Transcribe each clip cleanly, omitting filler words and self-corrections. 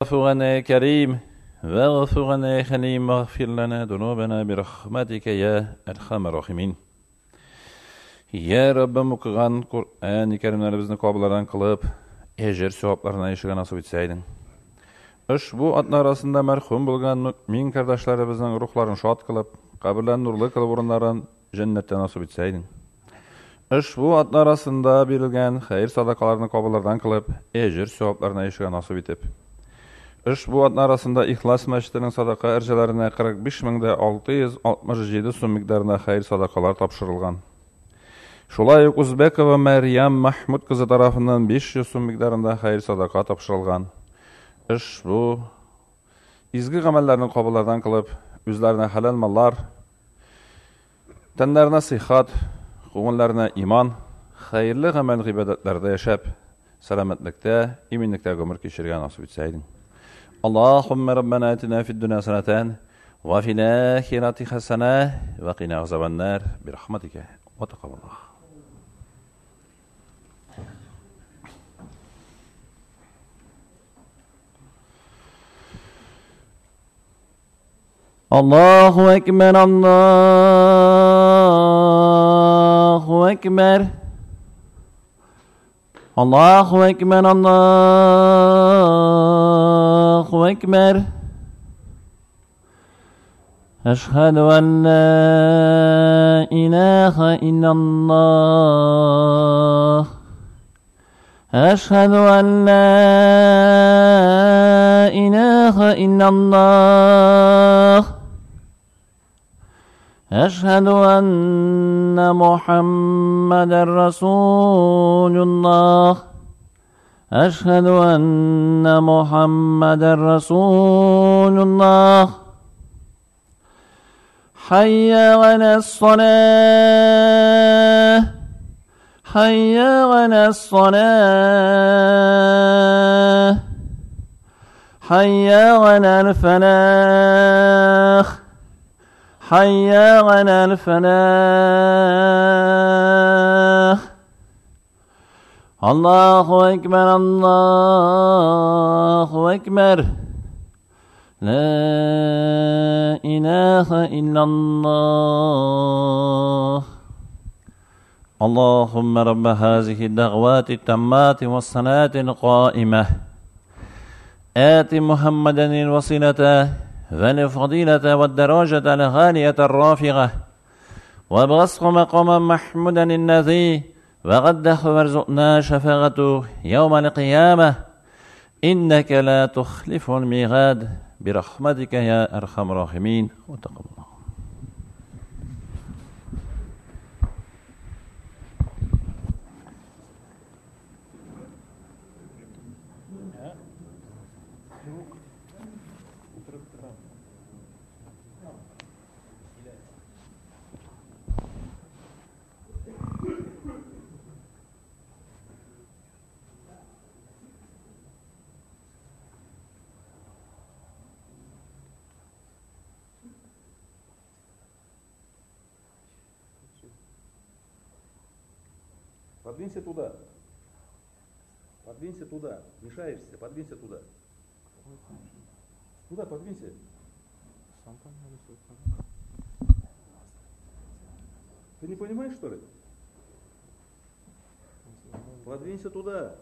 غفورنا كريم وغفورنا حليم واغفر لنا ذنوبنا برحمتك يا أرحم الراحمين. Ya Rabbim okugan Kur'an-ı Kerimlerimizni kabullerden kılıp, ejir sevaplarına yaşıga nasip etseydin. Bu atlar arasında merhum bulgan mümin kardeşlerimizin ruhlarını şad kılıp, kabirlerini nurlu kılıp orunların cennette nasip etseydin. Bu atlar arasında verilgen hayır sadakalarını kabullerden kılıp, ejir sevaplarına yaşıga nasip etip, bu atlar arasında İhlas Mescidinin sadaka ercelerine 45.667 sum miktarında hayır sadakalar tapşırılgan. Şulay Uzbekova Meryem Mahmud kızı tarafından 500 sum miktarında hayır sadaka tapşırılgan. Bu izgi amellerini kabullerden kılıp, üzlerine halal mallar, tenlerine sihat, koğunlarına iman, hayırlı amel ibadetlerde yaşap, selametlikte, iminlikte ömür geçirgen nasip etseydin. Allahümme Rabbena atina fid dünya haseneten ve fil ahireti hasene ve qina azabannar bi rahmetike ve taqabbalah. Allahu ekber, Allahu ekber. Allahu ekber, Allahu ekber. Eşhedü en la ilahe illallah. Eşhedü en la ilahe illallah. Eşhedü enne Muhammeden Resulullah. Eşhedü enne Muhammeden Resulullah. Hayya alas-salah. Hayya alas-salah. Hayya alal-felah. Hayya alal-felah. Allahu ekber, Allahu ekber. La ilahe illallah. Allahümme Rabbe hazihi da'vati tammati ve salatil qaimeh. Ati Muhammeden il-vasilete والفضيلة والدرجة الغالية الرافعة وابغسه مقاما محمودا النذي وغده وارزقنا شفاعته يوم القيامة إنك لا تخلف الميعاد برحمتك يا أرحم الراحمين وتقبل. Подвинься туда. Подвинься туда. Мешаешься. Подвинься туда. Туда подвинься. Ты не понимаешь, что ли? Подвинься туда.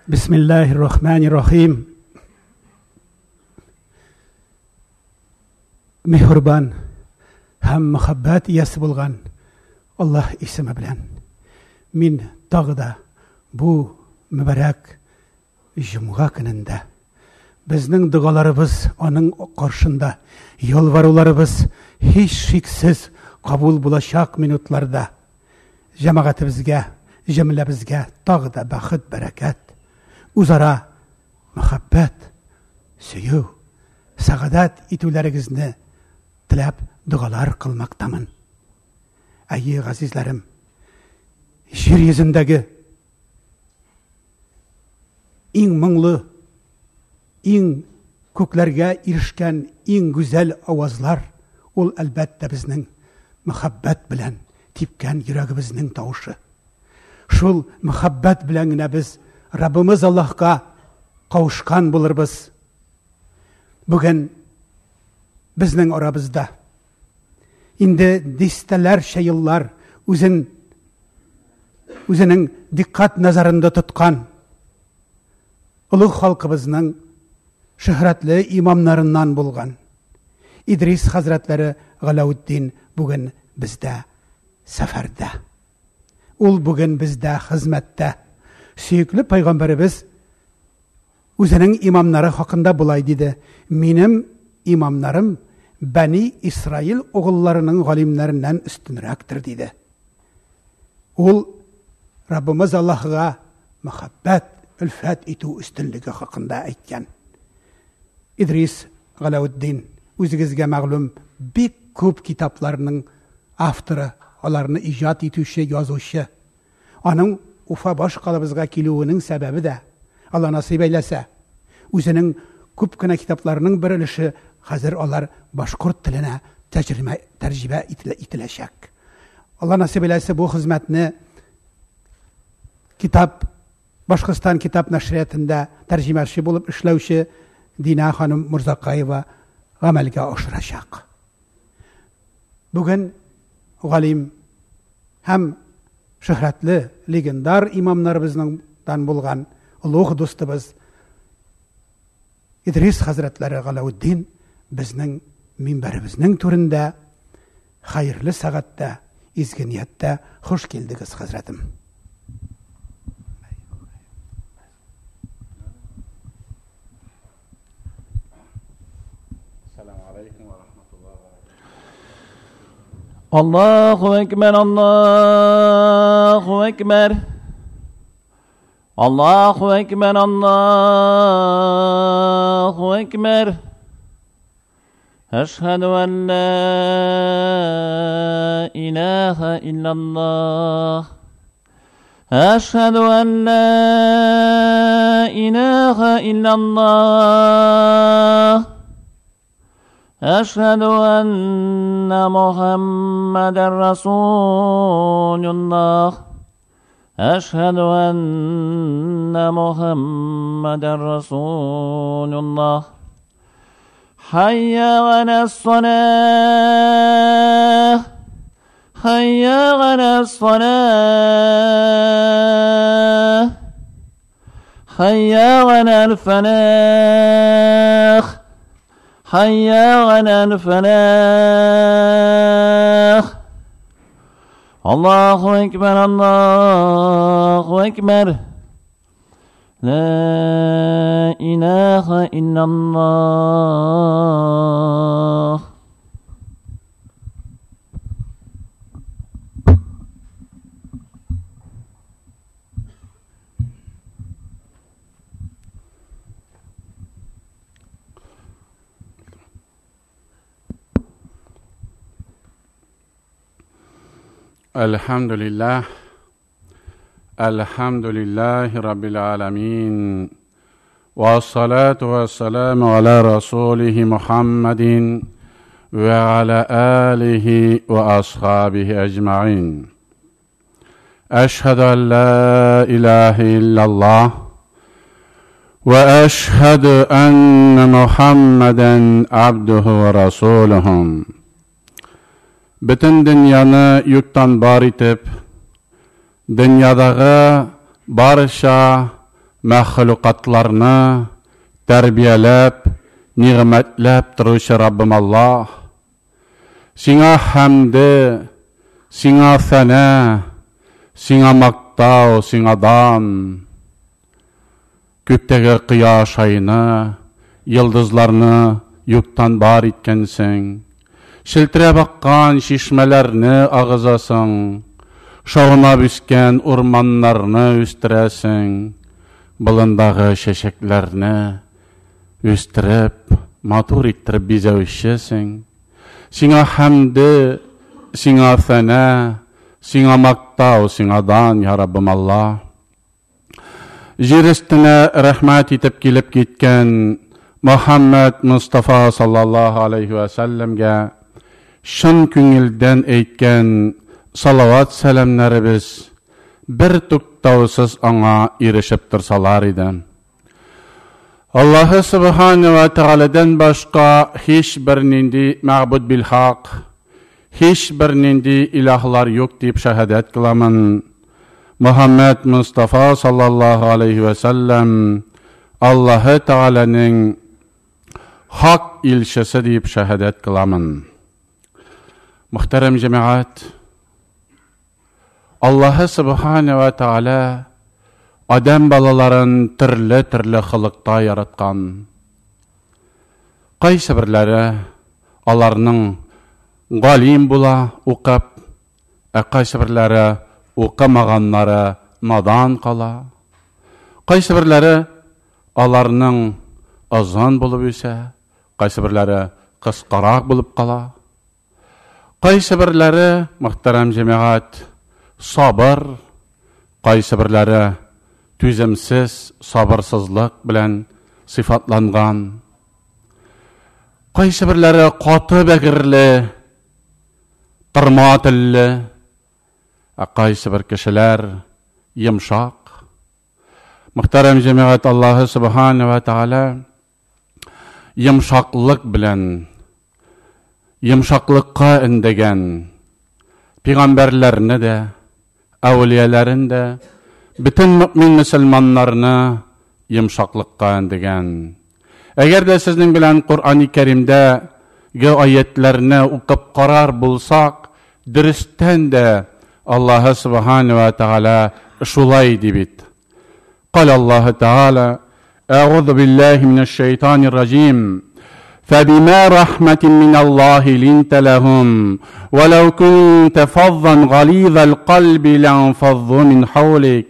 بسم الله الرحمن الرحيم. مهربان هم مخبات يسبلغان الله اسم بلان من تغدا bu mübarek cumğa gününde bizning dualarımız onun karşında yalvarılarımız hiç şeksiz kabul bulacak minutlarda cemaatimizge, cemlemizge tağda baxit bereket, uzara muhabbet, süyü, saadet itülerinizni tilep dualar kılmaktamın. Ey azizlerim, yer yüzündeki en mыңlı, en köklerge erişken en güzel avazlar ol elbette bizning muhabbet bilen tipken yüreğimizning tavışı. Şul muhabbet bilen biz Rabbimiz Allah'a kavuşkan buluruz. Bugün bizning aramızda indi disteler yıllar özünün dikkat nazarında tutkan ulug' halkımızның şöhretli imamlarından bulgan İdris Hazretleri Galauddin bugün bizde seferde. Ol bugün bizde hizmette. Süykli Peygamberimiz özünün imamları hakkında bulay dedi. Benim imamlarım Bani İsrail oğullarının galimlerinden üstünürektir dedi. Ol Rabbimiz Allah'a muhabbet, ülfet itu üstünlüğü hakkında aytgan. İdris Galauddin özünüzge ma'lum bek köp kitaplarının avtoru, onlarını icad etüşü, yazışı. Onun Ufa başkalımızga kilüğünün sebebi de Allah nasip eylese özünün köpkine kitaplarının birilişi hazır onlar Başkurt tiline tercüme itilecek. Allah nasip eylese bu hizmetini Başkistan kitap neşriyatında tercümerşi bulup işlevşi Dina Hanım Murzakayeva amelge aşıracak. Bugün galim hem şöhretli, legendar imamlarımızdan bulgan ulug' dostumuz İdris Hazretleri Galauddin bizning minberimizning türünde hayırlı saatda, izgi niyatda hoş geldiniz Hazretim. Allahu Ekber, Allahu Ekber. Allahu Ekber, Allahu Ekber. Eşhedü en la ilahe illallah. Eşhedü en la ilahe illallah. أشهد أن محمد رسول الله أشهد أن محمد رسول الله حي على الصلاة حي على الصلاة حي على الفلاح حي على الفلاح الله أكبر الله أكبر لا إله إلا الله. الحمد لله رب العالمين والصلاة والسلام على رسوله محمد وعلى آله وأصحابه أجمعين. أشهد أن لا إله إلا الله وأشهد أن محمدا عبده ورسوله. Bütün dünyanı yurttan bar etip, dünyadagi barcha мәхлукатларны тәрбияләп, нигъмәтләп торучы Раббым Аллаһ, сиңа хәмде, сиңа сана, сиңа мактау, сиңа дан. Күктәге кояш айны, йылдызларны юктан бар иткәнсең. Шелтірәп аққан шишмәләрне ағызасың, шауынап үскән урманнарны үстерәсең, болындағы шәшәкләрне үстереп, матур иттереп бизәүчесең. Сиңа хәмде, сиңа сана, сиңа мактау, сиңа дан, я Раббым Аллаһ. Жер өстенә рәхмәт итеп килеп киткән Мөхәммәд Мустафа саллаллаһу алейхи ва сәлләмгә шын күңелдән әйткән салават сәламнәребез бер туктаусыз аңа ирешеп торсалар иде. Аллаһы субхана ва тааладан башка һич бер нинди мәгъбуд бил хак, һич бер нинди илаһлар юк дип шаһадат кыламын. Мөхәммәд Мустафа саллаллаһу алейхи ва сәлләм Аллаһы Тааладан хак илчесе дип шаһадат кыламын. Мөхтәрәм җәмәгать, Аллаһы субхана ва таала адам балаларын төрле хылыкта яраткан. Кайсы бирләре аларның галим була, укып, кайсы бирләре укымаганнары надан кала. Кайсы бирләре аларның азан булып үсә, кайсы бирләре кыскарак булып кала. Кайсы бирләре, мөхтәрәм җәмәгать, сабыр, кайсы бирләре түземсез, сабырсызлык белән сыйфатланган. Кайсы бирләре каты бәгерле, тырма телле, кайсы бер кешеләр йомшак. Мөхтәрәм җәмәгать, Аллаһы субхана ва таала йомшаклык белән, йомшаклыкка индегән пәйгамбәрләрне дә, әүлияләрен дә, bütün mümin müселманнарны йомшаклыкка индегән. Әгәр дә сезнең белән Кур'ан-ы Кәримдә аятларны укып карар булсак, дөрестән дә Аллаһы субхана ва таала шулай ди бит. قال الله تعالى: أعوذ بالله من الشيطان الرجيم فبما رحمة من الله لنت لهم ولو كنت فظا غليظ القلب لانفضوا من حولك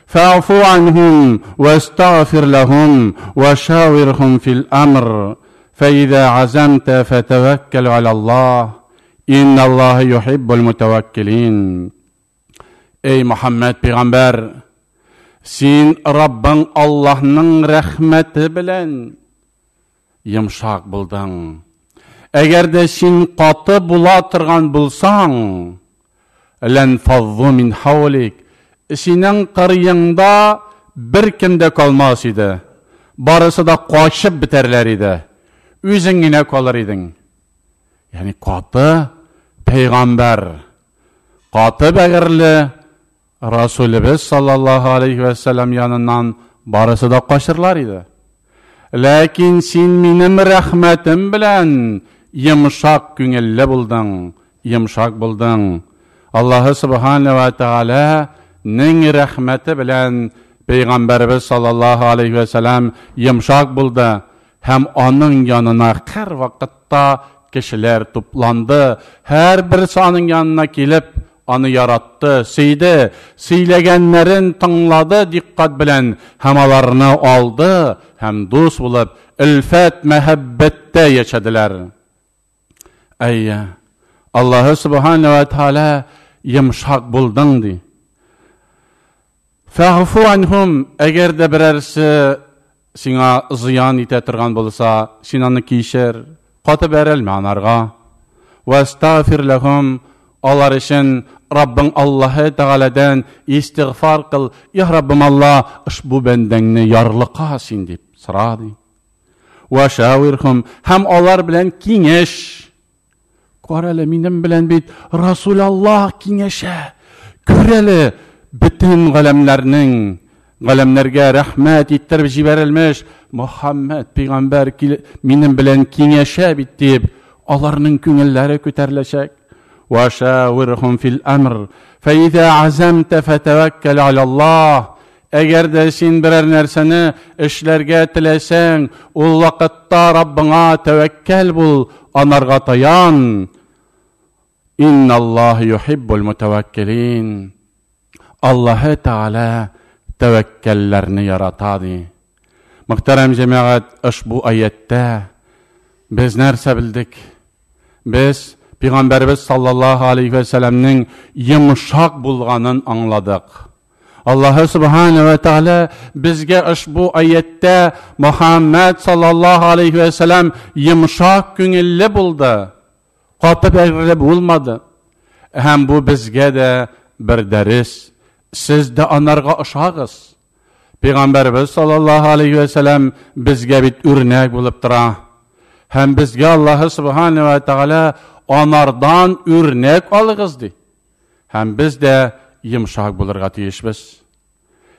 فاعف عنهم واستغفر لهم وشاورهم في الأمر فإذا عزمت فتوكل على الله إن الله يحب المتوكلين. Ey Muhammed Peygamber, sen Rabbin Allah'ның рәхмәте белән йомшак булдың. Әгәр дә син каты була торган булсаң, лән фаззу мин хавлик, синең кырыеңда бер кем дә калмас иде. Барысы да качып бетәрләр иде. Үзең генә калыр идең. Ягъни каты пәйгамбәр, каты бәгерле Расулыбыз саллаллаһу алейхи ва сәлләм яныннан барысы да качырлар иде. Ләкин син минем рәхмәтем белән йомшак күңелле булдың, йомшак булдың. Аллаһы субхана ва таала ның рәхмәте белән пәйгамбәрбез саллаллаһу алейхи ва сәлләм йомшак булды һәм аның янына һәр вакытта кешеләр тупланды. Һәр берсе аның янына килеп аны яратты, сөйде, сөйләгәннәрен тыңлады диққат белән һәм аларны алды һәм дус булып илфат мәхәббәттә яшәделәр. Әйе, Аллаһы субхана ва таала йомшак булдың ди. Фаъфу анһум, әгәр дә берәрсе сиңа зыян итә торган булса, син аны кичер, каты бәрелмә анарга. Вастагфир лахум, алар өчен Раббың Аллаһы Тааладан истигъфар кыл. Я Раббым Аллаһ, ушбу бәндәңне ярлыка син дип сорады. Ва шавирхум, һәм алар белән киңәш. Карале, минем белән бит Расул Аллаһ киңәшә. Күрәле, bütün галәмләрнең, Галәмнәргә рәхмәт иттереп җибәрелмеш, Мөхәммәд пәйгамбәр минем белән киңәшә бит дип, аларның күңелләре күтәреләчәк. Ва шаурхум фил амр, фәиза азамта фатаваккал алаллаһ. Әгәр дә син берәр нәрсәне эшләргә теләсәң, ул вакытта Раббыңа тәвәккәл бул, анарга таян. Инналлаһ юхиббул мутаваккилин. Аллаһ Тәгалә тәвәккәлләрне ярата ди. Мөхтәрәм җәмәгать, ушбу аятта без нәрсә белдек? Без Пәйгамбәрбез саллаллаһу алейхи ва сәлламның йомшак булганын аңладык. Аллаһ субхана ва тааля безгә ушбу аятта Мөхәммәд саллаллаһу алейхи ва сәллам йомшак күңелле булды. Каты бәгърле булмады. Һәм бу безгә дә бер дәрес. Siz de anarga ışağız. Peygamberimiz sallallahu aleyhi ve sellem bizge bit örnek bulup tura. Hem bizge Allah subhanahu ve teala anardan örnek alığız di. Hem biz de yumşak bulurga tiyişbiz.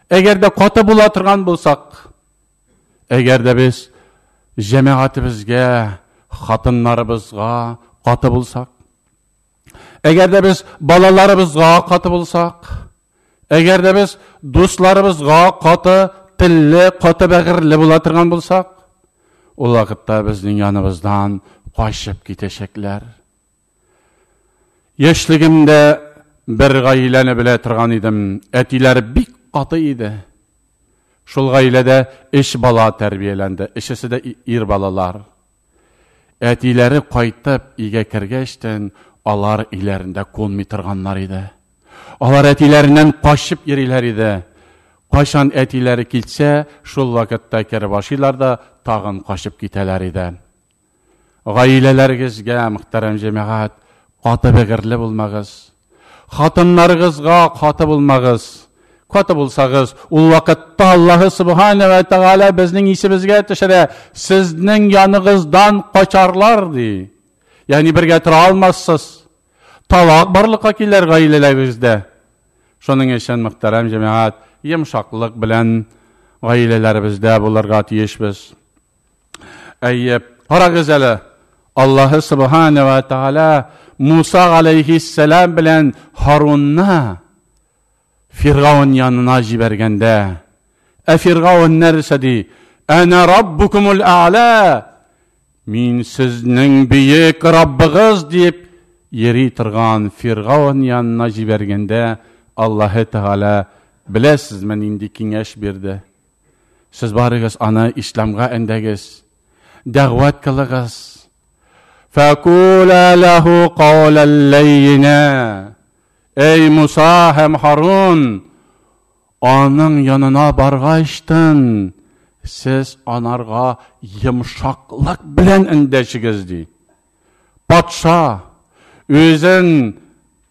Eğer de katı bulatırgan bulsak, eğer de biz cemaatibizge, xatınlarımızga katı bulsak, eğer de biz balalarımızga katı bulsak, eğer de biz dostlarımızga katı, tilli, katı bəğirli bulatırgan bulsak, o vakitte bizden yanımızdan kaçıp gitecekler. Yaşlığımda bir gaileni bile turgan idim. Etileri bik katı idi. Şul gailede iş bala terbiyelendi. İşisi de ir balalar. Etileri kaytıp iге kirgeçten alar ilerinde konmi turganlar idi. Alar etilerinden kaçıp yeriler idi. Kaçan etileri kilse şul vakitte kerbaşılar da tağın kaçıp giteler idi. Gailelergizge muhterem cemaat katı bəğirli bulmağız. Xatınlarınızga katı bulmağız. Katı bulsağız. O vakitte Allah subhanahu ve teala bizning isimizge tişire sizning yanınızdan kaçarlar di. Yani birge tura almazsız. Talak barlıqa keler gailelerimizde. Şunun için muhterem cemaat yumşaklık bilen gailelerimizde bularga tiyişbiz. Eyyip qaragız ele Allah subhanahu ve teala Musa aleyhisselam bilen Harunna Firavun yanına jibergende Firavun nersedi? Ana rabbukumul a'la. Min sizning büyük Rabbig'iz deyip yeri turgan Firavun yanına jibergende Allah Teala bilesiz men indi kengash berdi. Siz barıgız ana İslamga endegiz. Da'vat qilig'iz. فَقُولَا لَهُ قَوْلًا لَيِّنًا. Ey Musa hem Harun, onun yanına bargaçtın. Siz onarga yumşaklık bilen endeşigiz di. Patşa, özün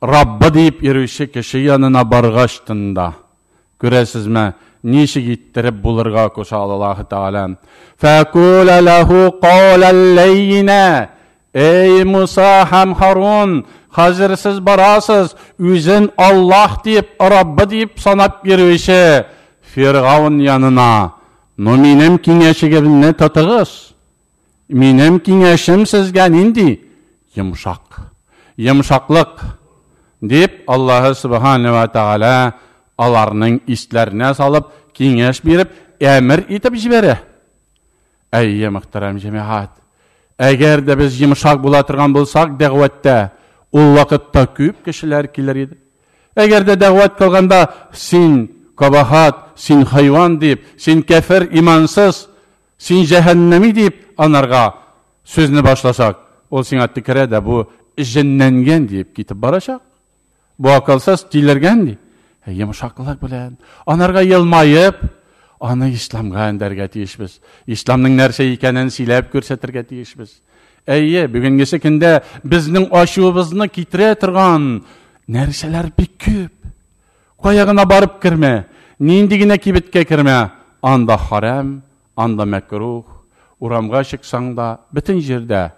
Rabbi deyip yürüyüşü kişi yanına bargaçtın da. Göresizme, nişi gittirip bulurga koşa Allah-u Teala. فَقُولَا لَهُ قَوْلًا لَيِّنًا. Ey Musa hem Harun, hazır siz barasız, özün Allah deyip, Rabbi deyip sanap yürüyüşü Firavun yanına. No minem kengeşigine tatığız. Minem kengeşim sizge nindi? Yumşak. Yumşaklık deyip Allah subhanahu ve teala alarının istlerine salıp kengeş berip emir etip jibere. Ey muhterem cemaat, eğer de biz yumşak bulatırgan bulsak da'vatda, o vakitte köp kişiler keler idi. Eğer de da'vat kılganda sen kabahat, sen hayvan deyip, sen kafir, imansız, sen cehennemi deyip anarga sözünü başlasak, o sen attıkere de bu jennengen deyip gitip baracak. Bu akılsız dilergen deyip. Yumşaklık bilen anarga yılmayıp, onu İslamga enderge tiyişbiz. İslamның нәрсе икәнен сөйләп күрсәтергә тиешбез. Әйе, бүгенгесе көндә безнең ачуыбызны китерә торган нәрсәләр бик күп. Каягына барып кирмә, нинди генә кибеткә кирмә, анда харам, анда мәкрух, урамга чыксаң да бөтен җирдә.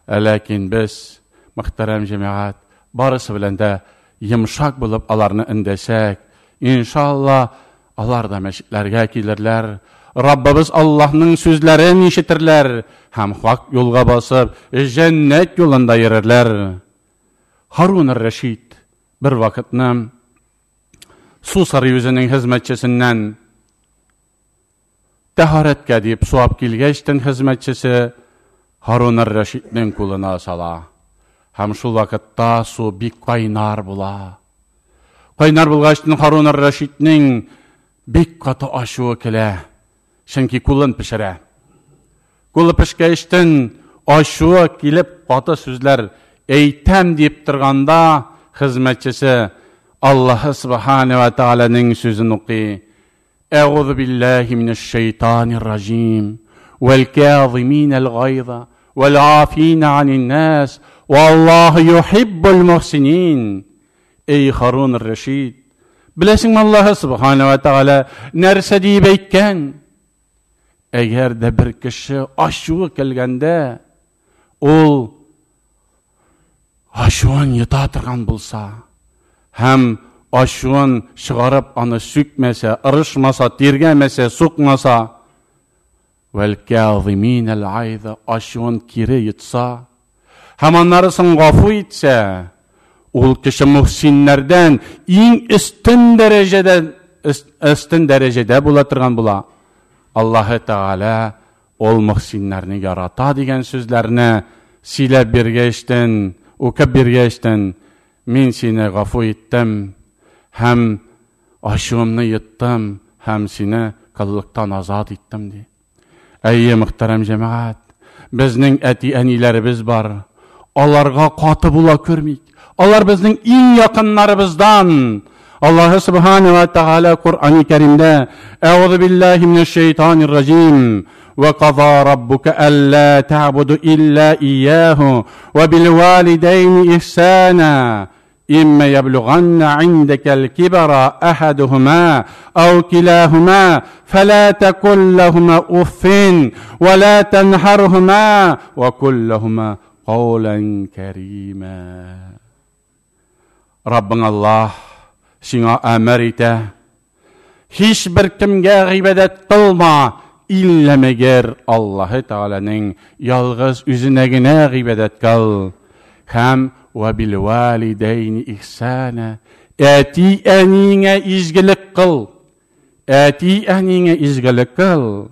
Ләкин без, мөхтәрәм җәмәгать, барысы белән дә йомшак булып аларны эндәсәк, иншалла Алар да мәчетләргә килерләр. Раббыбыз Аллаһның сүзләрен ишетерләр һәм хак юлга басып, җәннәт юлында йөрерләр. Харун ар-Рашид бер вакытны су сарый үзенең хезмәтчесеннән тәһарәткә дип суап килгәчтен хезмәтчесе Харун ар-Рашидның кулына сала. Һәм шул вакытта су бик кайнар була. Кайнар булгачтын Харун ар-Рашидның бик каты ачуы килә. Чөнки кулын пешерә. Кулы пешкәчтен ачуы килеп каты сүзләр әйтәм дип торганда хезмәтчесе Аллаһ субхана ва тааляның сүзен укый. Әгъузу биллаһи минәш шәйтанир раҗим вәл каазиминал гайза вәл афина анин нас валлаһу юхиббул мухсинин. Эй Харун ар-Рашид, беләсеңме Аллаһ субхана ва тааля нәрсә дип әйткән? Әгәр дә бер кеше ачуы килгәндә, ул ачуын йота торган булса, һәм ачуын чыгарып аны сүкмәсә, ырышмаса, тиргәмәсә, сукмаса, вәл каазиминал гайза, ачуын кире йотса, һәм аннарысын гафу итсә, ул кеше мухсиннәрдән иң өстен дәрәҗәдә була торган була. Аллаһ Тәгалә ул мухсиннәрне ярата дигән сүзләрне сөйләп биргәчтен, укып биргәчтен, мин сине гафу иттем, һәм ачуымны йоттым, һәм сине кыллыктан азат иттем ди. Әйе, мөхтәрәм җәмәгать, безнең әти-әниләребез бар. Аларга каты була күрмик. Алар безнең иң якыннарыбыздан. Аллаһ субхана ва тааля Кур'ан-ы Кәримдә: "Әгъузу биллаһи минәш шәйтанир раҗим. Ва қаза раббука алла та'буду илля iyyahu wa bil walidayni ihsana. إما يبلغن عندك الكبر أحدهما أو كلاهما فلا تقل لهما أف ولا تنهرهما وقل لهما قولا كريما." Rabbin Allah сиңа әмер итә. Һичбер кемгә гыйбадәт кылма, илля мәгәр Аллаһ Тәгаләнең ялгыз үзенә генә гыйбадәт кыл. Һәм ва бил валидайни ихсана, әти-әнигә изгелек кыл. Әти-әнигә изгелек кыл.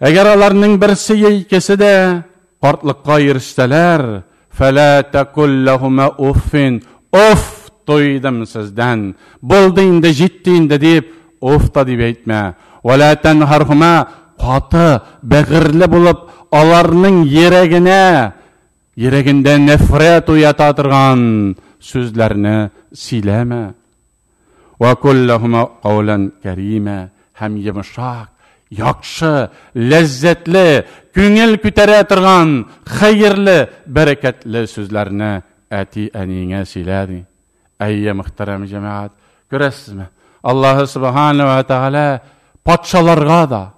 Әгәр аларның берсе икесе дә картлыкка ирешсәләр, фәлә тәкул ләһүмә уффин, оф тойдым сездән, булды инде, җитте инде дип оф та дип әйтмә. Вәлә тәнһәрһүмә, каты, бәгырле булып аларның йөрәгендә нәфрәт уята торган сүзләрне сөйләмә. Ва куллаһума каулан карима, һәм йомшак, яхшы, ләззәтле, күңел күтәрә торган, хәерле, бәрәкәтле сүзләрне әти-әнигә сөйлә. Әйе, мөхтәрәм җәмәгать, күрәсезме? Аллаһ субхана ва тааля патшаларга да,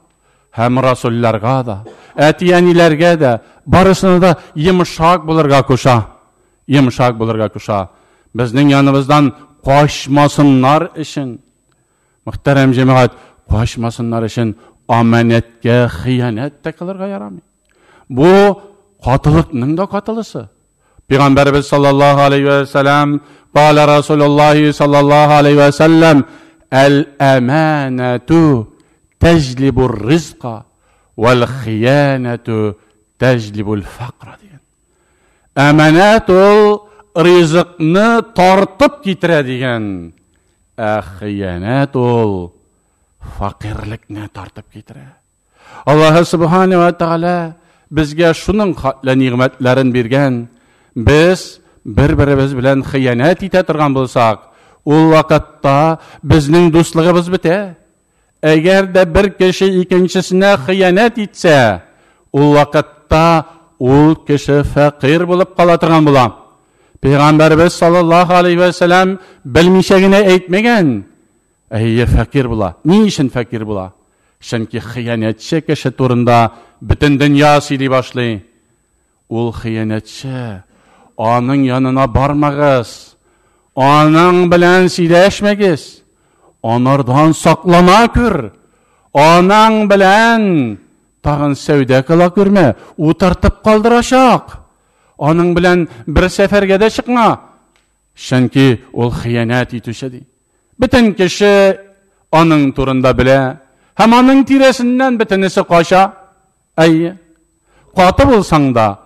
һәм расулларга да, әти-әниләргә дә, барысына да йомшак булырга куша. Йомшак булырга куша. Безнең яныбыздан качмасыннар өчен, мөхтәрәм җәмәгать, качмасыннар өчен аманәткә хыянәт тә кылырга ярамый. Бу катылыкның да катылысы. Пәйгамбәрбез саллаллаһу алейхи ва саллям, قال رسول الله صلى الله عليه وسلم: الأمانة تجلب الرزق والخيانة تجلب الفقر. Әманәт ул ризыкны тартып китерә дигән. Хыянәт ул фақирлыкны тартып китерә. Аллаһ субхана ва тааля безгә шуның хатлы нигъмәтләрен биргән. Без бер-беребез белән хыянәт итә торган булсак, ул вакытта безнең дуслыгыбыз бетә. Әгәр дә бер кеше икенчесенә хыянәт итсә, ул вакытта ул кеше фақир булып кала торган була. Пәйгамбәрбез саллаллаһу алейхи ва саллям белмичә генә әйтмәгән. Әйе, фақир була. Ни өчен фақир була? Чөнки хыянәтче кеше турында бөтен дөнья сөйли башлый. Ул хыянәтче, аның янына бармагыз, аның белән сөйләшмәгез. Onlardan saklana kür. Anan bilen tağın sevde kıla kürme. Utartıp kaldıraşak. Onun bilen bir seferge de çıkma. Şenki ol hıyanet itüşedi. Bütün kişi onun turunda bile. Hem onun tiresinden bitinisi koşa. Ayy. Katı bulsan da,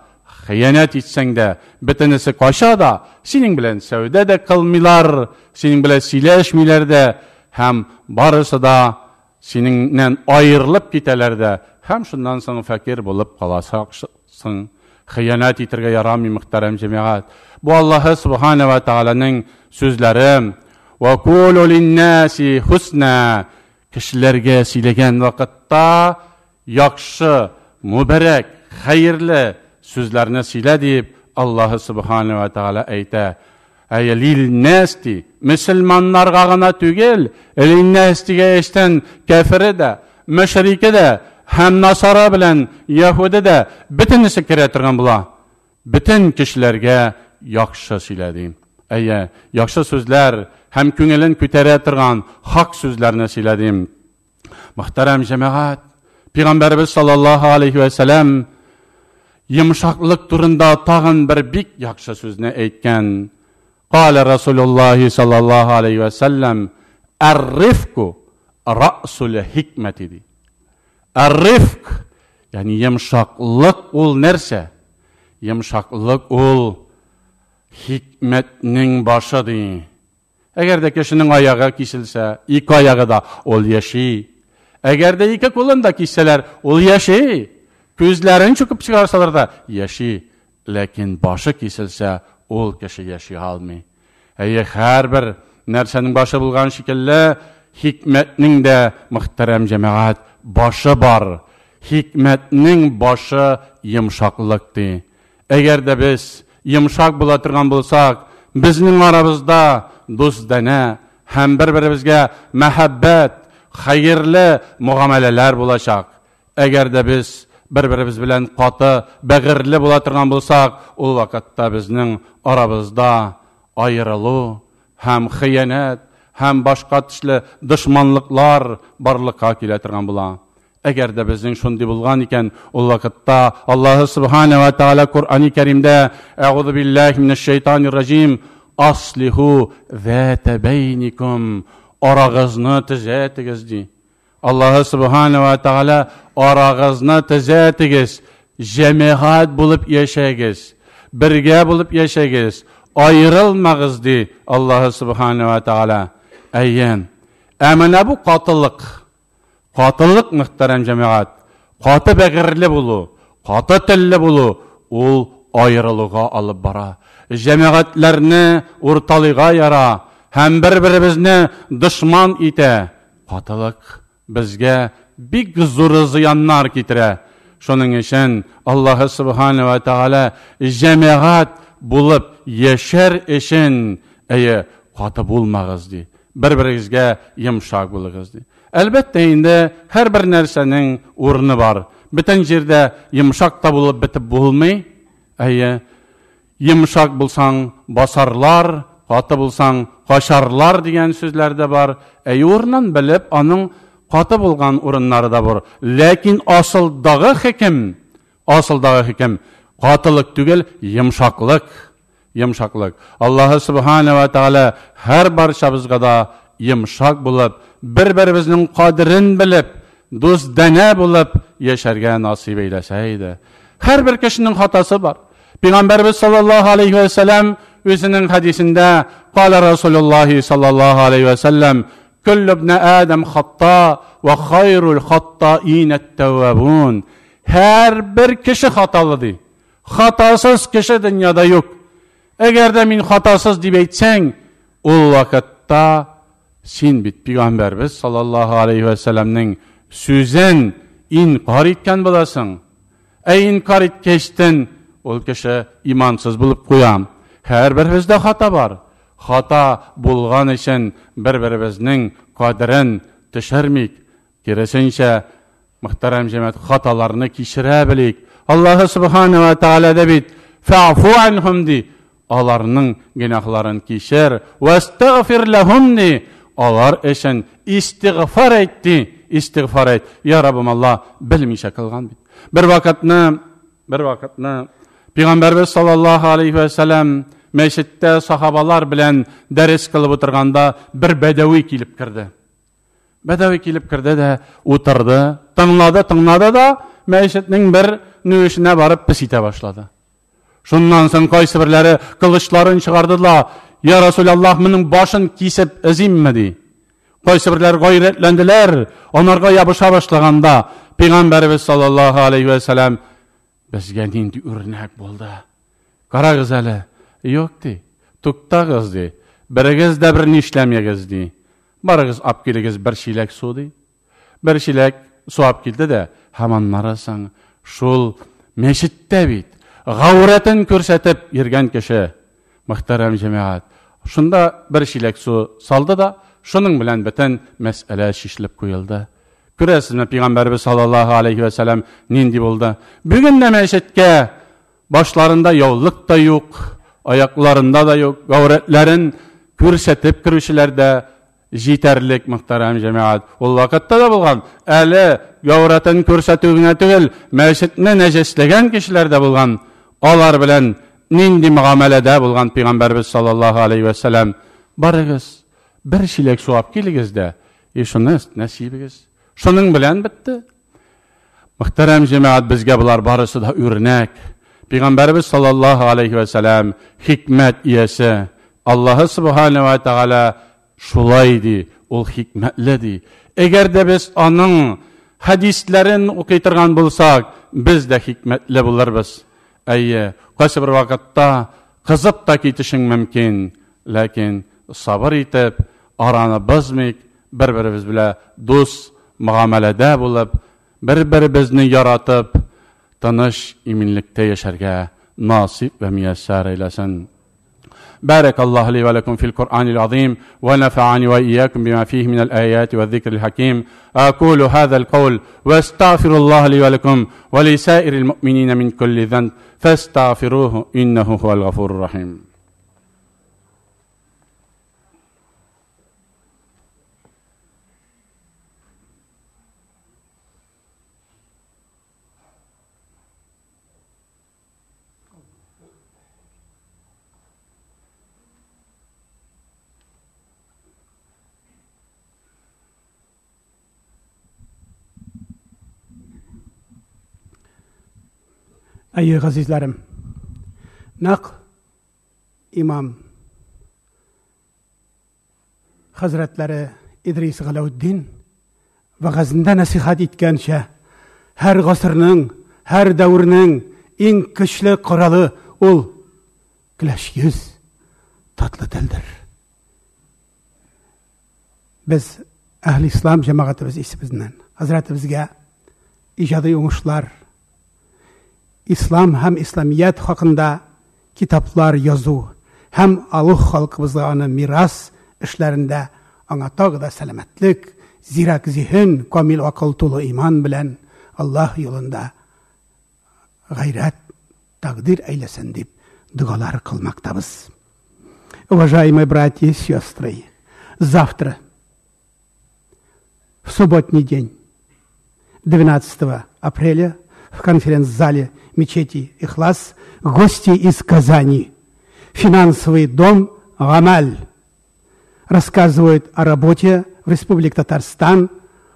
hıyanet etsen de, bitinisi koşa da, senin bilen sevde de kılmılar, senin bilen sileşmiler de, hem barısı da seninle ayrılıp giteler de, hem şundan sonra fakir bulup kalasaksın. Hıyanet etirge yaramı muhterem cemaat. Bu Allah Subhanahu ve Taala'nın sözleri. وَقُولُ لِلنَّاسِ husna. Kişilerge silegen vakitta yakşı, mübarek, hayırlı sözlerine sile deyip Allah Subhanahu ve Teala eyte. Lil nasti Müslümanlar gagına tügel, lil nastiga eşten kafiri de, müşriki de, hem Nasara bilen Yahudi de bitinisi kiretirgen bula. Bütün kişilerge yakşı sile deyim. Yakşı sözler hem köngelen küteretirgen hak sözlerine sile deyim. Muhterem cemaat, Peygamberimiz sallallahu aleyhi ve sellem yumuşaklık turunda tağın bir bik yakşı sözüne eytken. Kale Resulullah sallallahu aleyhi ve sellem Er-rifku ra'sul hikmeti. Er-rifk yani yumuşaklık ol nerse? Yumuşaklık ol hikmetinin başıdır. Eğer de kişinin ayağı kesilse, iki ayağı da ol yaşıyor. Eğer de iki kolunda kesilseler, ol yaşıyor. Gözlerini çıkıp çıkarsalar da yaşıyor. Lakin başı kesilse, ol kişi yaşıyor almıyor. Her bir nersenin başı bulgan şekilde, hikmetinin de muhterem cemaat başı var. Hikmetinin başı yumuşaklıktır. Eğer de biz yumuşak bulatırgan bulsak, bizning aramızda do'stona hem bir-birimizga muhabbat, xayrli muomalalar bo'lacak. Agar da biz bir-birimiz bilan qoti, bag'irli bo'la turgan bo'lsak, u vaqtda bizning aramizda ayrılığı, hem xiyanat, hem boshqa tishli dushmanliklar borliqqa keltirgan bo'ladi. Agar da bizning shunday bo'lgan ekan, u vaqtda Alloh subhanahu va taolo Qur'oni Karimda A'udhu billahi minash shaytonir rojim aslihu zata baynikum arag'izni tuzatigiz di. Alloh subhanahu va taolo arag'izni tuzatigiz, jamoat bo'lib yashaygiz, birga bo'lib yashaygiz, ayrılmag'iz di Alloh subhanahu va taolo. Ayyan amana bu qatılıq. Qatılıq muhterem cemaat. Qatı bag'irli bulu, qatı tilli bulu, ol ayrılığa alıp bara. Cemaatlarni ortalığa yara, hem bir-birimizni düşman ite. Qatılıq bizge big zo'r ziyanlar ketire. Şunun için Allah subhanahu ve taala cemaat bulup yaşar için qatı bulmağız di. Bir-birimizge yumshaq bo'lig'iz di. Elbette indi her bir narsaning o'rni bor. Bütün yerde yumshaq da bo'lib bitib bo'lmay. Yumshaq bo'lsang basarlar, qatı bo'lsang qo'sharlar degan so'zlar da bor. O'rnan bilib, onun qatı bo'lgan o'rinlari da bor. Lekin asıldağı hikm qatılık tugul yumshaqlik. Yumshaqlik. Allah subhanahu ve taala her barchamizga da yumshaq bo'lib, bir-birimizning qadrin bilib, do'stona bo'lib yasharga nasib eylasaydi. Her bir kişinin hatası var. Peygamberimiz sallallahu aleyhi ve sellem özünün hadisinde qala Resulullah sallallahu aleyhi ve sellem kullu ibn Adam hatta ve hayrul hatta'in et-tawwabun. Her bir kişi hatalıdır. Hatasız kişi dünyada yok. Eğer de min hatasız deyip etsen, o vakitte sen bit Peygamberimiz sallallahu aleyhi ve sellem'nin sözün inkar etken bulasın. İnkar etkeştin, o kişi imansız bulup koyam. Her birimizde hata var. Hata bulgan için bir-birimizning qadrin düşürmeyik. Keresince muhterem cemaat hatalarını kişirebilik. Allah subhanahu ve taala da bit fa'fu anhum di. Alarının günahlarını kişir ve estağfir lahum di. Alar eşen istiğfar etti. İstiğfar et. Ya Rabbim Allah bilmişe kılgan. Bir vakitni Peygamberimiz sallallahu aleyhi ve sellem meşitte sahabalar bilen ders kılıp oturganda bir bedevi kilip kirdi. Bedevi kilip kirdi de oturdu. Tınladı da meşitning bir nöşüne barıp pisite başladı. Şundan soň kaysı birleri kılıçlarını çıkardılar. Ya Resulallah mening başın kesip ezeyimmi di. Kaysı birler gayretlendiler. Onlarga yapışa başlaganda Peygamberimiz sallallahu aleyhi ve sellem bizge nindi örnek boldu. Karagız hele. Yok di. Tuktagız di. Birigiz de birini işlemeyiz di. Barıgız apkiligiz bir şilek su di. Bir şilek su apkildi de hemen narasan şul meşitte bit. Gavretin körsetip yirgen kişi. Muhterem cemaat. Şunda bir şilek su saldı da şunun bilen biten mesele şişilip koyuldu. Küresizme Peygamberimiz sallallahu aleyhi ve sellem nindi buldu. Bugün de meşitke başlarında yolluk da yok, ayaklarında da yok. Gavretlerin körsetip kürüşülerde jiterlik muhterem cemaat. Ol vakitte da bulgan. Eli gavretin körsetüğüne tügül meşitini necisligen kişiler de bulgan. Olar bilen nindi muamelede bulgan Peygamberimiz sallallahu aleyhi ve sellem. Barıgız bir şilek su apkiligiz de. Şunu nasibigiz. Şunun bilen bitti. Muhterem cemaat bizge bular barısı da örnek. Peygamberimiz sallallahu aleyhi ve sellem hikmet iyesi. Allah'ı subhanahu ve teala şulaydı. Ol hikmetledi. Eğer de biz onun hadislerin okuyturgan bulsak, biz de hikmetli buluruz. Qaysı bir vakitte kızıp da ketişin mümkün. Lakin sabır etip, arаны bozmayk, bir-birimiz bile dost muamelede bulup, bir-birimizni yaratıp, tanış eminlikte yaşarga nasip ve müyesser eylesin. بارك الله لي ولكم في القرآن العظيم ونفعني وإياكم بما فيه من الآيات والذكر الحكيم. أقول هذا القول واستغفر الله لي ولكم ولسائر المؤمنين من كل ذنب فاستغفروه إنه هو الغفور الرحيم. Ey azizlerim, İmam Hazretleri İdris Galavuddin vagazında nasihat etkençe her gasırның, her davrның en güçlü kuralı ol güleş yüz, tatlı dildir. Biz Ahli İslam cemaatimiz ismimizden Hazretimizge icadı yumuşlar, İslam hem İslamiyet hakkında kitaplar yazı, hem Allah halkımızda onu miras işlerinde anlattığı da selametlik, zirak zihin, kamil akıl tolu iman bilen Allah yolunda gayret takdir eylesin deyip dualar kılmaktabız. Уважаемые братья и сестры, завтра, в субботний день, 12 апреля, в конференц-зале мечети Ихлас гости из Казани, финансовый дом «Гамаль», рассказывают о работе в Республике Татарстан,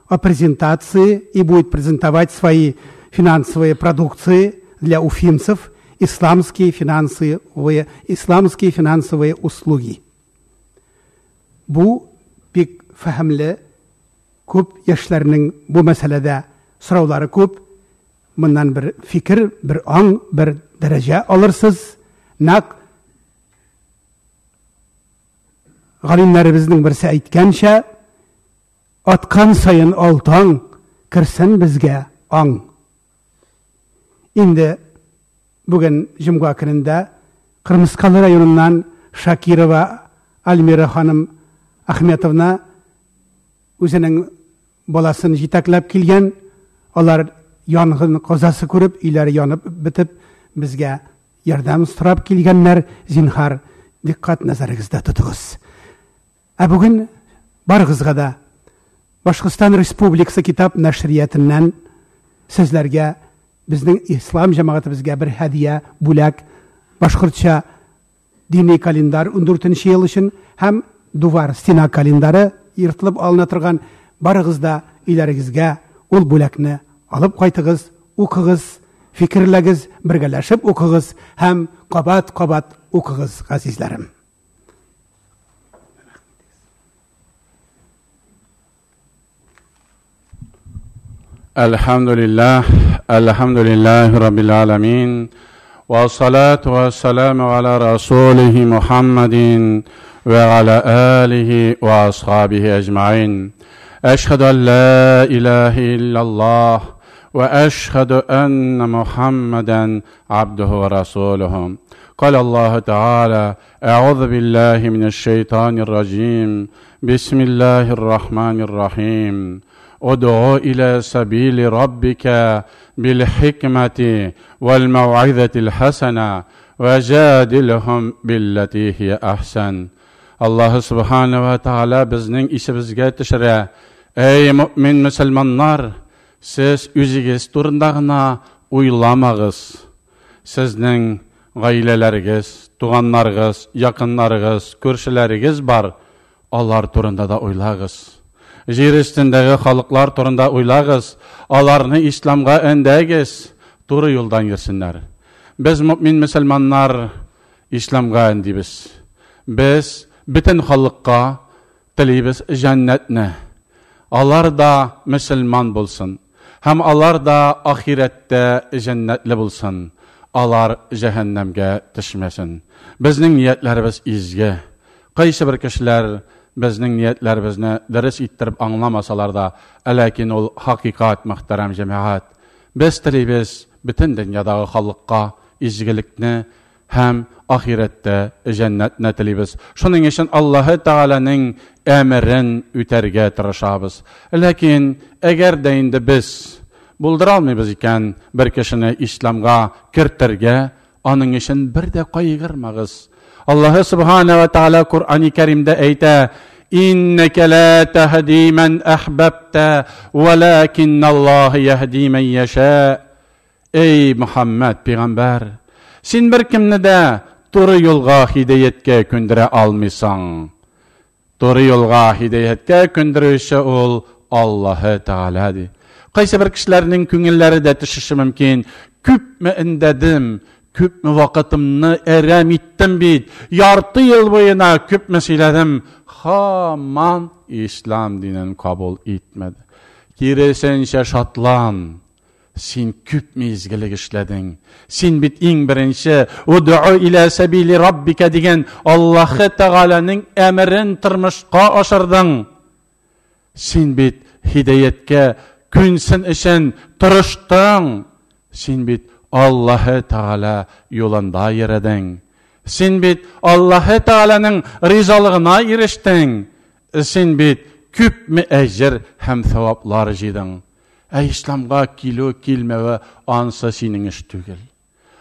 о презентации и будет презентовать свои финансовые продукции для уфимцев, исламские финансовые услуги. Bu pek fahimli, köp yaşlarının bu meselede soruları köp. Bundan bir fikir, bir an, bir derece alırsız. Galimlerimizin birisi aytgancha, atkan sayın altan, kirsin bizge an. Indi bugün Cumga gününde Kırmızkalı rayonundan Şakirova Almira hanım Ahmetovna özünün balasını jitaklap kelgen, onlar yangın kazası görüp, ileri yanıp bitip bizge yardım sorap kelgenler, zinhar dikkat nazaringizda tutuguz. Bugün Barıгызга да Башкортстан Республикасы китап нәшриятыннан сезләргә безнең ислам җәмәгатебезгә бер һәдия бүләк башкортча дини календар 14нче ел өчен һәм дувар стена календары йөртылып алына торган барыгыз да иләрегезгә ул бүләкне алып кайтыгыз, укыгыз, фикерләгез, бергәләшеп укыгыз һәм кабат-кабат укыгыз, газизләрем. الحمد لله رب العالمين والصلاة والسلام على رسوله محمد وعلى آله وأصحابه أجمعين. أشهد أن لا إله إلا الله وأشهد أن محمدا عبده ورسوله. قال الله تعالى: أعوذ بالله من الشيطان الرجيم. بسم الله الرحمن الرحيم. ادع إلى سبيل ربك بالحكمة والموعظة الحسنة وجادلهم بالتي هي أحسن. الله سبحانه وتعالى bizning ishimizga tishira. Ey mu'min musulmonlar, siz o'zingiz turindagina o'ylamag'iz. Sizning g'aylalarınız, tuğanlarınız, yaqinlarınız, ko'rshilaringiz bor. Ular turunda da o'ylag'iz. Yer üstündəki xalqlar turunda o'ylag'iz. Ularni İslamga endegiz. Doğru yoldan yürüsünlər. Biz mümin musulmonlar İslamga endibіз. Biz bütün xalqqa tilibіз jannatni. Ular da musulmon bo'lsin. Ham ular da ahiretdə jannatli bo'lsin. Ular cehennemge düşmesin. Bizning niyetlerimiz izgi. Qaysi bir kişiler bizning niyetlerimizni ders ittirib anlamasalar da, lakin ol hakikat muhtaram cemaat. Biz tilibіз bütün dünyadagi xalqqa izgilikni hem ahiretdə jannatni tilibіз. Şunun için Allah Teala'nın emrin üterge tırışabız. Lakin eğer deyinde biz bulduralmayız iken bir kişini İslamga kirtirge, onun için bir de kaygırmağız. Allah Subhanahu ve Teala Kur'an-ı Kerim'de eyte: İnneke la tehdi men ahbabte velakinnallahu yehdi men yeşâ. Ey Muhammed Peygamber, sen bir kimni de doğru yolga hidayetke kündüre almıysan. Doğru yolga hidayetke kündürüşü ol Allah Teala'dır. Qaysi bir kişilerinin köngülleri de düşüşü mümkün. Küp mü indedim, küp mü vakitimni erem ettim bit. Yartı yıl boyuna küp mü siledim. Haman İslam dinini kabul etmedi. Giresen şatlan. Sen küp mü izgilik işledin. Sen bit en birinci ud'u ila sabili rabbika degen Allah Teala'nın emrin tırmışqa aşırdın. Sen bit hidayetke Günsin için tırıştın. Sen bit Allah Teala yolunda yeredin. Sen bit Allah Teala'nın rizalığına eriştin. Sen bit küp mi ecir hem sevaplar jidin. Ey İslamga kilo kilme ve ansa senin iş tügül.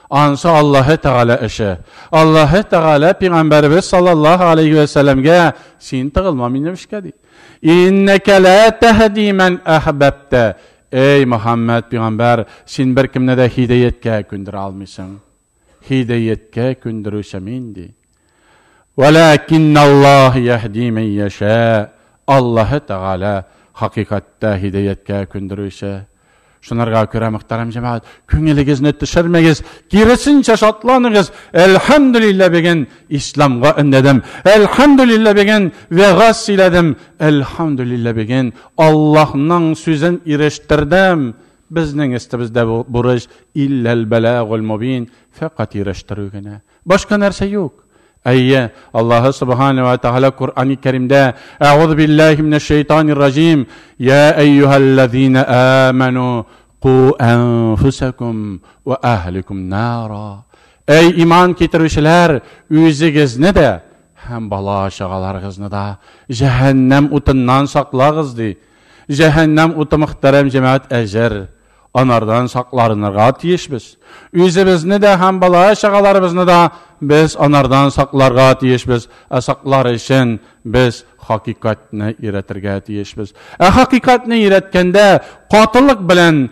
Ansa Allah Teala işi. Allah Teala Peygamberimiz sallallahu aleyhi ve sellemge sen tığılma minnemiş kedi. İnneke la tehdi men ahbabte. Ey Muhammed Peygamber, sen bir kimne de hidayetke kündür almışsın. Hidayetke kündürüşe mindi. Velakinnallah yehdi men yeşâ. Allah Teala hakikatte hidayetke kündürüşe. Şunlarga köre muhtaram cemaat, köngeligizni düşürmegiz, gerisinçe şatlanıgiz. Elhamdülillah begen İslamga indedim. Elhamdülillah begen veğas siledim. Elhamdülillah begen Allah'ın sözün iriştirdim. Bizning istibizde buruj illel belagul mubin, fakat iriştirugene. Başka nerse yok. Ayye Allah Subhanahu ve Teala Kur'an-ı Kerim'de Euzu billahi mineşşeytanirracim. Ya eyyühellezine amenu qu enfusakum ve ahlikum nara. Ey iman getirişler, özünüzni de hem bala şagalarınızı da cehennem utundan saklağızdı. Cehennem utu muhterem cemaat ecir. onlardan saklarınırga tiyişbiz. Üzübizni de hem bala şagalarımızını da biz onlardan saklarga tiyişbiz. Saklar için biz hakikatini iretirge tiyişbiz. Hakikatini iretkende qatıllık bilen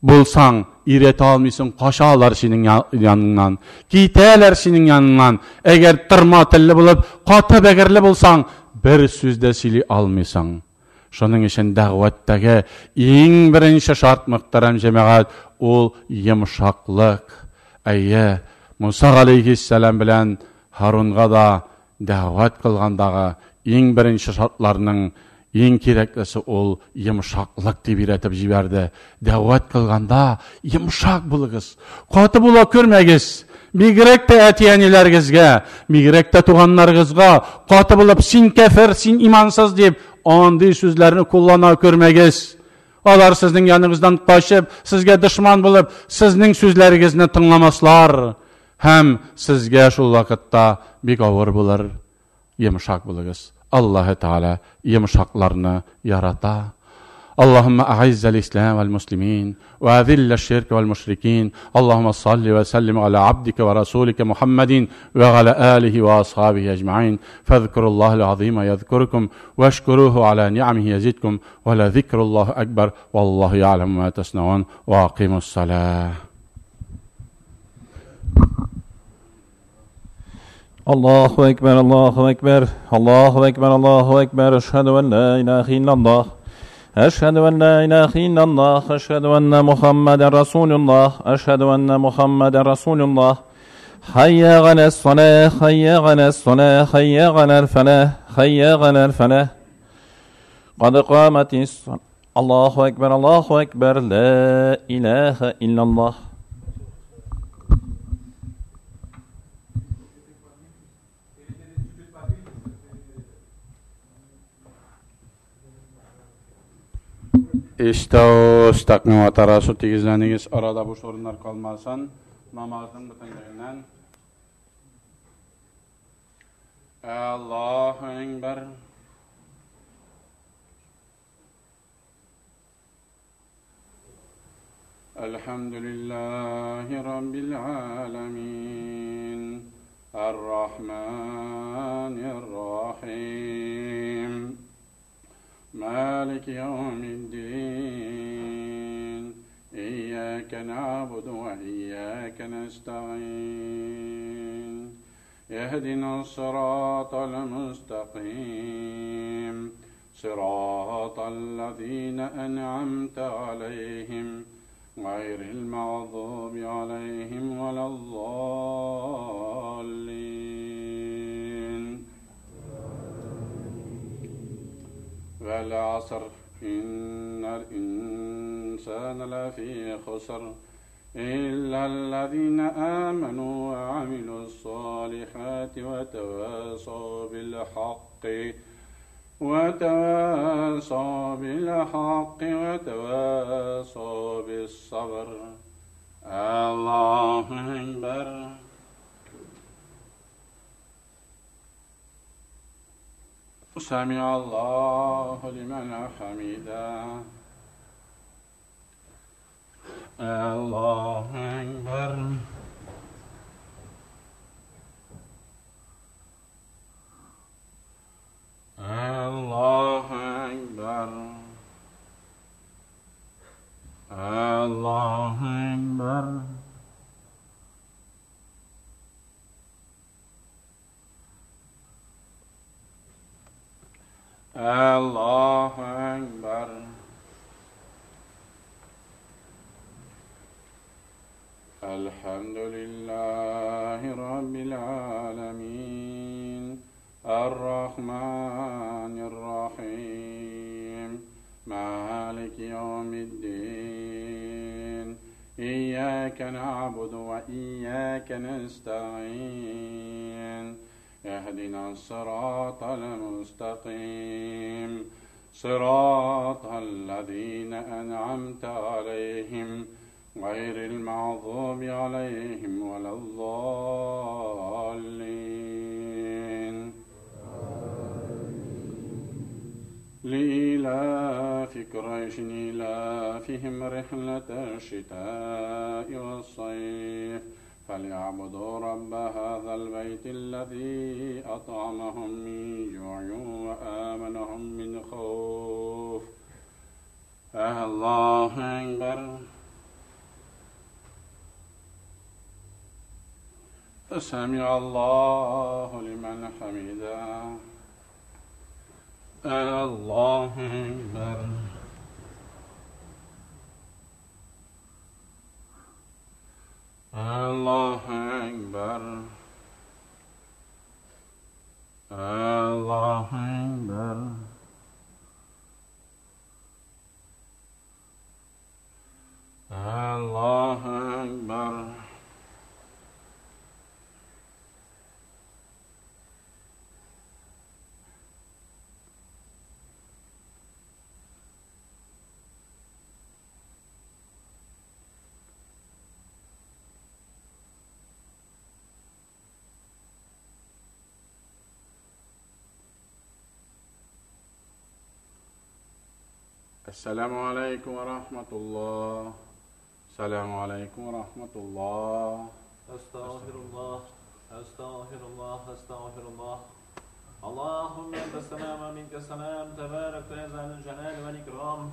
bulsan, iret almıyorsun, kaşalar senin yanından, giyteler senin yanından. Eğer tırma tilli bulup, katı begirli bulsan, bir sözde sili almıyorsan. Şunun için dağvattaki en birinci şart muhterem cemaat, ol yumuşaklık. Ayye, Musa aleyhisselam bilen Harun'a da dağvat kılgandağı en birinci şartlarının en kereklisi ol yumuşaklık deb iretip jiberdi. Dağvat kılganda yumuşak buluguz. Katı bula körmegiz. Migrekte etiyenilergizge, migrekte tuğanlargızga, katı bulup sin kefir, sin imansız deyip, onday sözlerini kullana körmegiz. Olar sizning yanınızdan qaşıp, sizge düşman bulup, sizning sözlerigizni tinglamaslar. Hem sizge şu vakıtta bir avır bulur, yumuşak buluguz. Allah Teala yumuşaklarını yarata. Allahümme a'izzel İslam vel muslimin ve azille şirk vel müşrikin. Allahümme salli ve sellim ala abdike ve rasulike Muhammedin ve ala alihi ve ashabihi ecma'in. Fezkurullahul azime yezkurukum ve eşkuruhu ala ni'amihi yazidkum ve la zikrullahu ekber vallahu ya'lemu ma tesnaun ve aqimus salah. Allahu Ekber, Allahu Ekber, Allahu Ekber, Allahu Ekber, eşhedü en la ilahe illallah, eşhedü en la ilahe illallah, eşhedü enne Muhammeden Resulullah, eşhedü enne Muhammeden Resulullah, hayye gales salah, hayye gales salah, hayye galel felah, hayye galel felah, kad kâmetis salah, Allahu Ekber, Allahu Ekber, la ilahe illallah. İşte takma ve tarasu tigizlenigiz arada bu sorunlar kalmazsan namazın bütünlüğünden Allahu Ekber Elhamdülillahi Rabbil alemin Errahmanirrahim مالك يوم الدين إياك نعبد وإياك نستعين اهدنا الصراط المستقيم صراط الذين أنعمت عليهم غير المغضوب عليهم ولا الضالين والعصر إن الإنسان لفي خسر إلا الذين آمنوا وعملوا الصالحات وتواصوا بالحق وتواصوا بالصبر الله أكبر سمع الله لمن حمده الله أكبر الله أكبر الله أكبر الله أكبر الحمد لله رب العالمين الرحمن الرحيم مالك يوم الدين إياك نعبد وإياك نستعين اهدنا الصراط المستقيم صراط الذين أنعمت عليهم غير المغضوب عليهم ولا الضالين لإيلاف في قريش إيلافهم رحلة الشتاء والصيف فليعبدوا رب هذا البيت الذي أطعمهم من جوع وآمنهم من خوف. الله أكبر. سمع الله لمن حمده. الله أكبر. الله أكبر. الله أكبر. الله أكبر. السلام عليكم ورحمة الله. السلام عليكم ورحمة الله. أستغفر الله أستغفر الله أستغفر الله. اللهم أنت السلام ومنك السلام تبارك يا ذا الجلال والإكرام.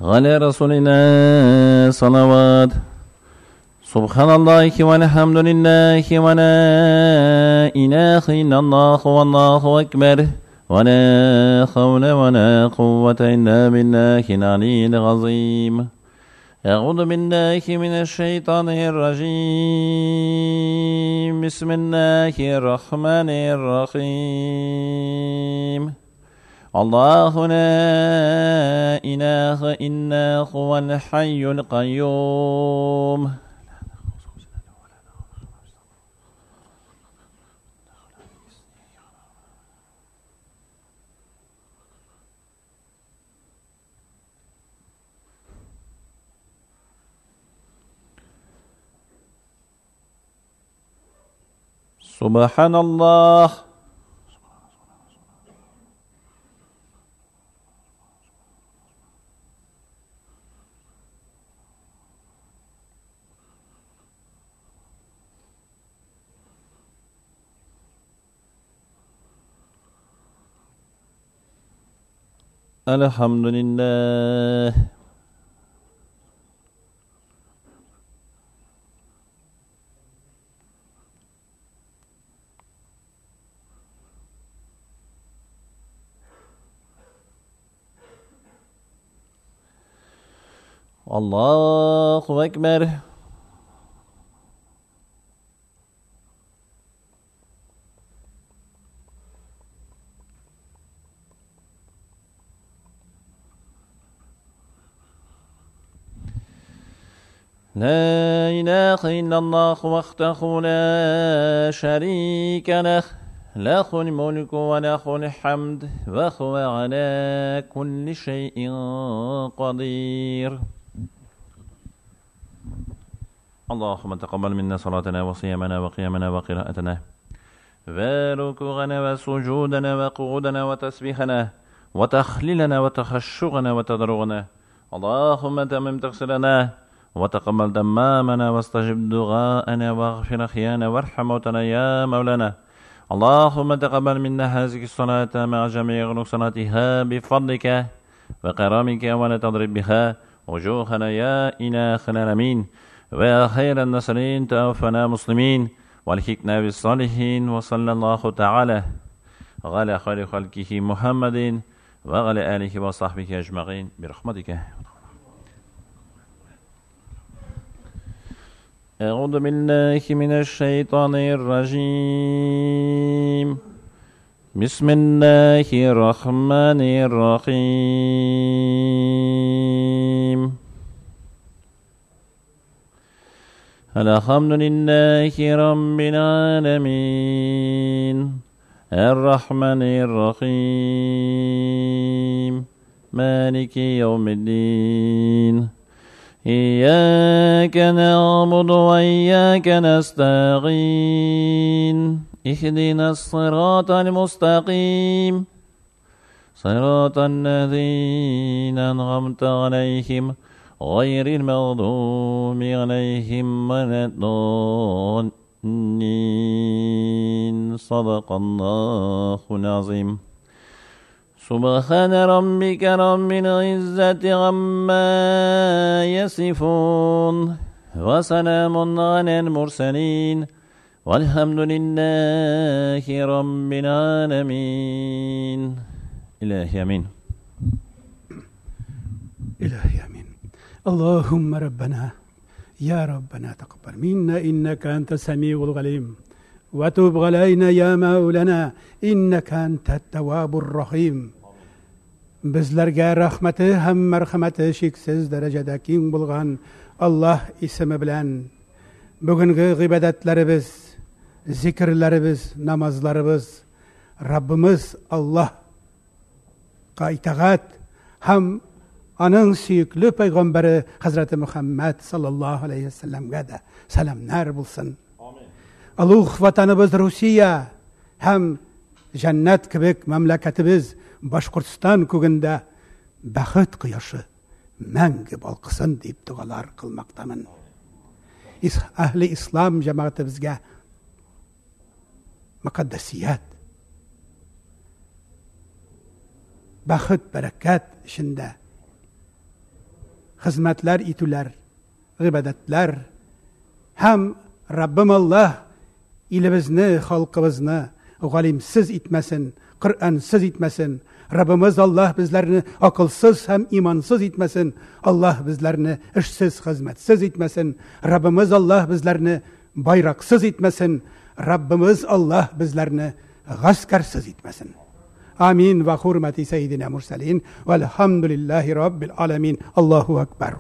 على رسولنا صلوات. سبحان الله والحمد لله ولا إله إلا الله والله أكبر ولا حول ولا قوة إلا بالله العلي العظيم. أعوذ بالله من الشيطان الرجيم. بسم الله الرحمن الرحيم. الله لا إله إلا هو الحي القيوم. سبحان الله. الحمد لله. الله أكبر. لا إله إلا الله وحده لا شريك له له الملك وله الحمد وهو على كل شيء قدير. اللهم تقبل منا صلاتنا وصيامنا وقيامنا وقراءتنا وركوعنا وسجودنا وقعودنا وتسبيحنا وتخليلنا وتخشعنا وتضرعنا. اللهم تمم تغسلنا وتقبل تمامنا واستجب دعاءنا واغفر خيانا وارحم موتنا يا مولانا. اللهم تقبل منا هذه الصلاة مع جميع نقصاناتها بفضلك وكرمك ولا تضرب بها وجوهنا يا إله العالمين. ويا خير الناصرين توفنا مسلمين والحقنا بالصالحين. وصلى الله تعالى على خير خلقه محمد وعلى آله وصحبه أجمعين برحمتك. أعوذ بالله من الشيطان الرجيم. بسم الله الرحمن الرحيم. الحمد لله رب العالمين الرحمن الرحيم مالك يوم الدين. إياك نعبد وإياك نستعين. اهدنا الصراط المستقيم صراط الذين أنعمت عليهم غير المغضوب عليهم ولا الضالين. صدق الله العظيم. سبحان ربك رب العزة عما يصفون وسلام على المرسلين والحمد لله رب العالمين. إلهي آمين. إلهي آمين. اللهم ربنا يا ربنا تقبل منا إنك أنت السميع العليم وتب علينا يا مولانا إنك أنت التواب الرحيم. bizlarga rahmati ham marhamati cheksiz darajada keng bo'lgan Alloh ismi bilan bugungi ibodatlarimiz, zikrlarimiz, namozlarimiz Rabbimiz Allohga itoat ham aning suyukli payg'ambari Hazrati Muhammad sallallohu alayhi vasallamga da salomlar bo'lsin. Amin. Ulug' vatanimiz Rossiya ham jannat kabi mamlakatimiz Boshqirdiston kugunda baxt quyoshi mangi balqison deb duolar qilmoqdaman. Ahli islom jamoatimizga muqaddasiyat, baxt, barakat ishida hizmetler itüler, gıbadetler. Hem Rabbim Allah ilimizni, halkımızını galimsiz itmesin, Kur'ansız itmesin. Rabbimiz Allah bizlerini akılsız hem imansız itmesin. Allah bizlerini işsiz, hizmetsiz itmesin. Rabbimiz Allah bizlerini bayraksız itmesin. Rabbimiz Allah bizlerini gaskarsiz itmesin. Amin ve hürmeti seyyidina mursalin. Velhamdülillahi Rabbil alemin. Allahu Ekber.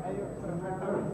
Ayo,